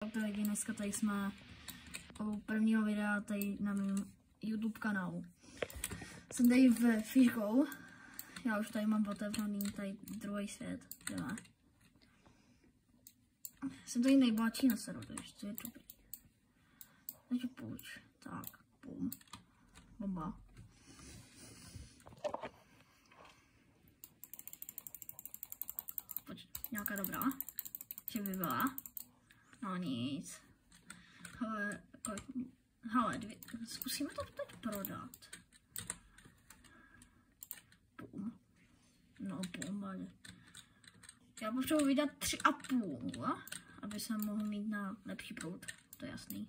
Lidi, dneska tady jsme u prvního videa tady na mém YouTube kanálu. Jsem tady v Fishgo. Já už tady mám otevřený tady druhý svět. Jdeme. Jsem tady nejbohatší na serveru, to je dobrý. Takže půjč. Tak, bum. Bomba. Pojď, nějaká dobrá. Že by byla. No nic. Hele, zkusíme to teď prodat. Bum. No bomba. Já potřebuji vydat 3,5, aby se mohl mít na lepší proud. To je jasný.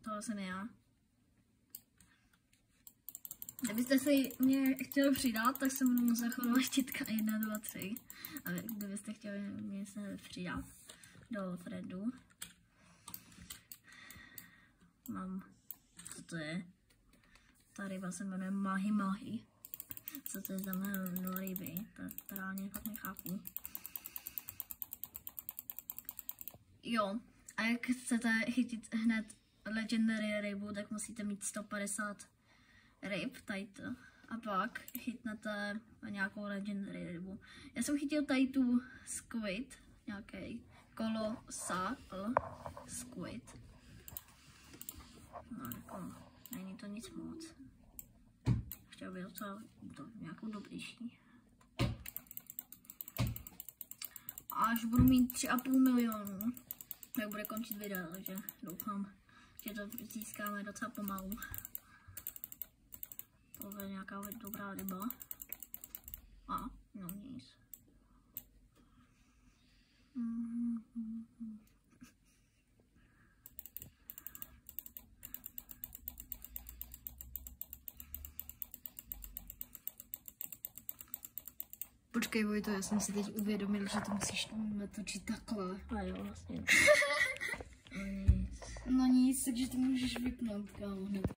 Tohle jsem já. Kdybyste si mě chtěli přidat, tak se mnou zachovala štítka 1, 2, 3. A kdybyste chtěli mě se přidat do threadu. Mám, co to je? Ta ryba se jmenuje Mahi Mahi. Co to je za ryby? To reálně fakt nechápu. Jo, a jak chcete chytit hned legendary rybu, tak musíte mít 150 ryb, tady to. A pak chytnete nějakou legendary rybu. Já jsem chytil tady tu squid, nějaký kolosal squid. No, jako, není to nic moc. Chtěl bych docela nějakou dobrější. Až budu mít 3,5 milionu, tak bude končit video, takže doufám, že to získáme docela pomalu. Tohle je nějaká dobrá ryba. A, no nic. Počkej, Vojto, já jsem si teď uvědomil, že to musíš natočit takhle. A jo, vlastně. No nic, takže to můžeš vypnout, kámo, hned.